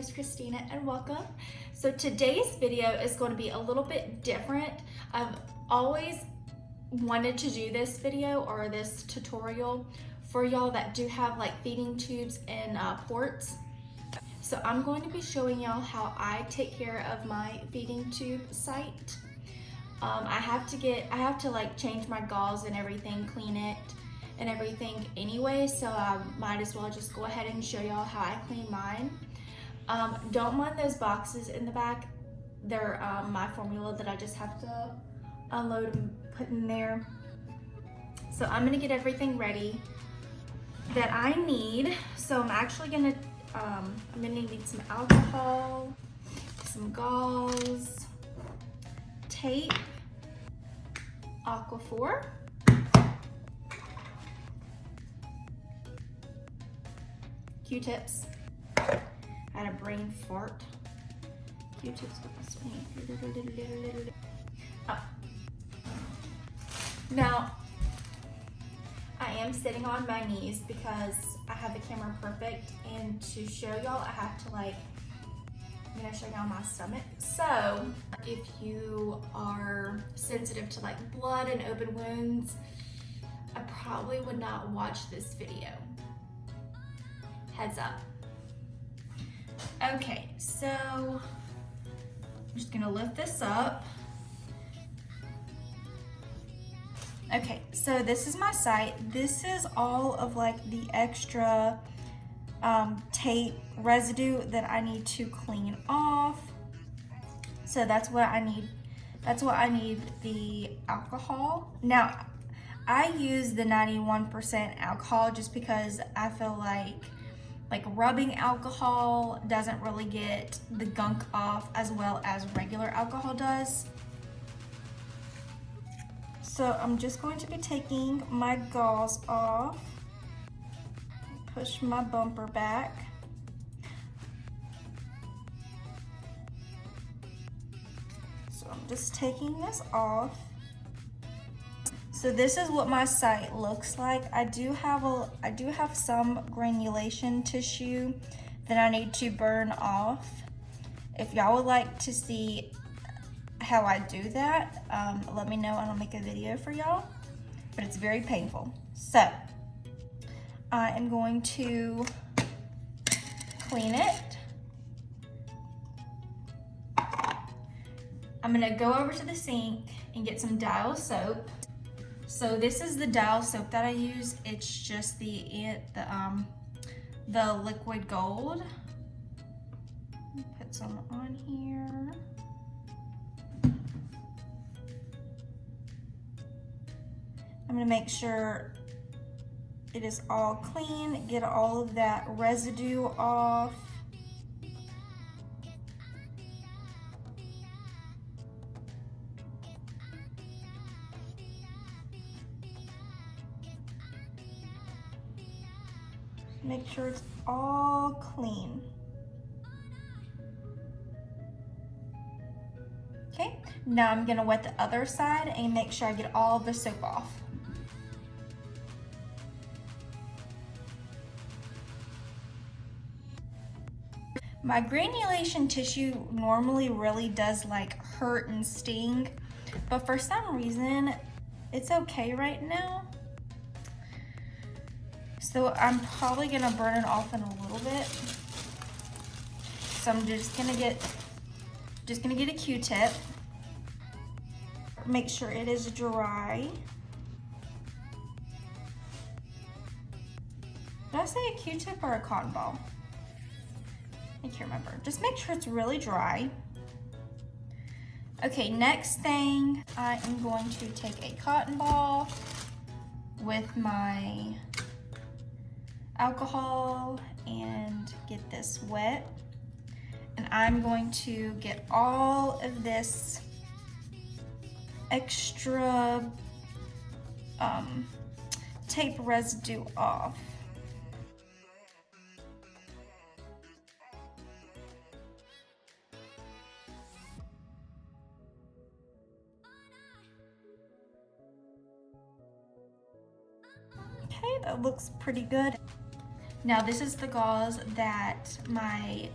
is Christina and welcome. So today's video is going to be a little bit different. I've always wanted to do this video or this tutorial for y'all that do have like feeding tubes and ports. So I'm going to be showing y'all how I take care of my feeding tube site. I have to like change my gauze and everything, clean it and everything anyway, so I might as well just go ahead and show y'all how I clean mine. Don't mind those boxes in the back. They're my formula that I just have to unload and put in there. So I'm gonna get everything ready that I need. So I'm actually gonna need some alcohol, some gauze, tape, Aquaphor, Q-tips. I had a brain fart. Q-tips with me. Oh. Now, I am sitting on my knees because I have the camera perfect, and to show y'all, I have to I'm gonna show y'all my stomach. So, if you are sensitive to like blood and open wounds, I probably would not watch this video. Heads up. Okay, so I'm just gonna lift this up. Okay, so this is my site. This is all of like the extra tape residue that I need to clean off. So that's what I need. That's what I need the alcohol. Now, I use the 91% alcohol just because I feel like rubbing alcohol doesn't really get the gunk off as well as regular alcohol does. So I'm just going to be taking my gauze off, push my bumper back. So I'm just taking this off. So this is what my site looks like. I do have some granulation tissue that I need to burn off. If y'all would like to see how I do that, let me know and I'll make a video for y'all, but it's very painful. So I am going to clean it. I'm gonna go over to the sink and get some Dial soap. So this is the Dial soap that I use. It's just the liquid gold. Put some on here. I'm gonna make sure it is all clean, get all of that residue off. Make sure it's all clean. Okay, now I'm gonna wet the other side and make sure I get all the soap off. My granulation tissue normally really does like hurt and sting, but for some reason, it's okay right now. So I'm probably gonna burn it off in a little bit. So I'm just gonna get a Q-tip. Make sure it is dry. Did I say a Q-tip or a cotton ball? I can't remember. Just make sure it's really dry. Okay, next thing, I am going to take a cotton ball with my alcohol and get this wet. And I'm going to get all of this extra tape residue off. Okay, that looks pretty good. Now this is the gauze that my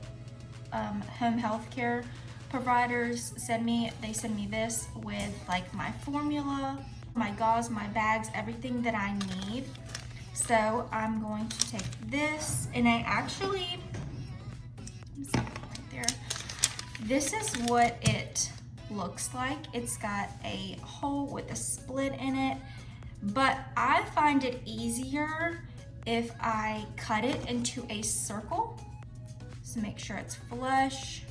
home health care providers send me. They send me this with like my formula, my gauze, my bags, everything that I need. So I'm going to take this, and I actually, let's see, right there. This is what it looks like. It's got a hole with a split in it, but I find it easier if I cut it into a circle. So make sure it's flush.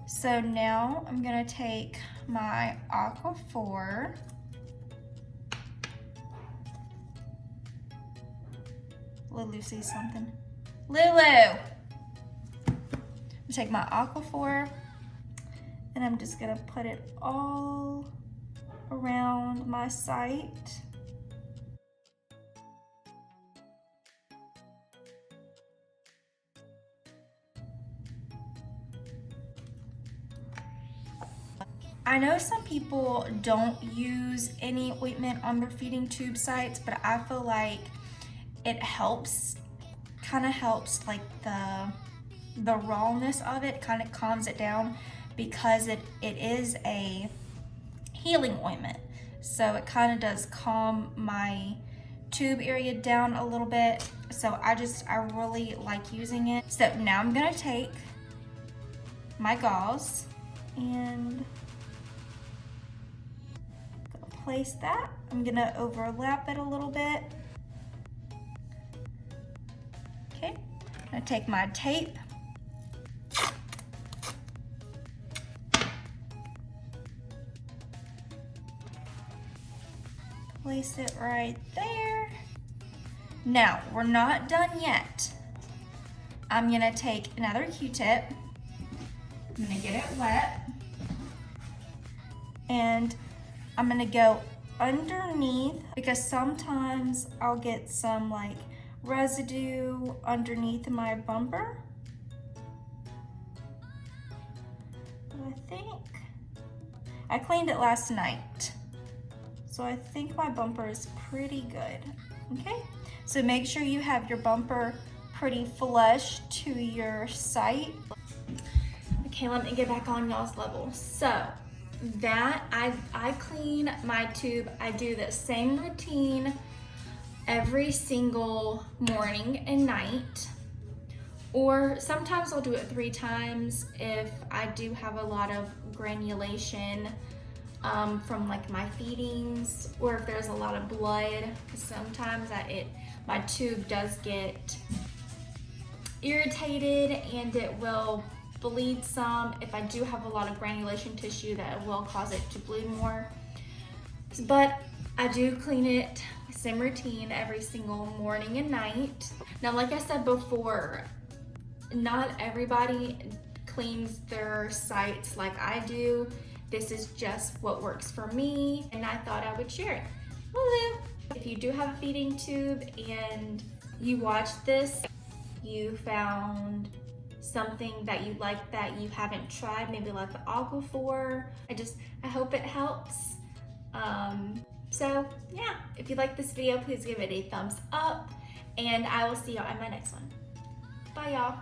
So now I'm gonna take my Aquaphor. Lulu sees something. Lulu! I'm gonna take my Aquaphor, and I'm just gonna put it all around my site. I know some people don't use any ointment on their feeding tube sites, but I feel like it helps, kind of helps like the rawness of it, kind of calms it down, because it is a healing ointment. So it kind of does calm my tube area down a little bit. So I really like using it. So now I'm gonna take my gauze and place that. I'm gonna overlap it a little bit. Okay, I'm gonna take my tape. Place it right there. Now, we're not done yet. I'm gonna take another Q-tip. I'm gonna get it wet. And I'm gonna go underneath, because sometimes I'll get some like residue underneath my bumper. But I think I cleaned it last night, so I think my bumper is pretty good. Okay, so make sure you have your bumper pretty flush to your site. Okay, let me get back on y'all's level. So that I clean my tube. I do the same routine every single morning and night, or sometimes I'll do it 3 times if I do have a lot of granulation from like my feedings, or if there's a lot of blood, because sometimes my tube does get irritated and it will bleed some. If I do have a lot of granulation tissue, that will cause it to bleed more. But I do clean it, same routine every single morning and night. Now, like I said before, not everybody cleans their sites like I do. This is just what works for me, and I thought I would share it. Lulu! If you do have a feeding tube and you watched this, you found something that you like that you haven't tried, maybe like the Aquaphor, I hope it helps. So yeah, if you like this video, please give it a thumbs up, and I will see y'all in my next one. Bye y'all.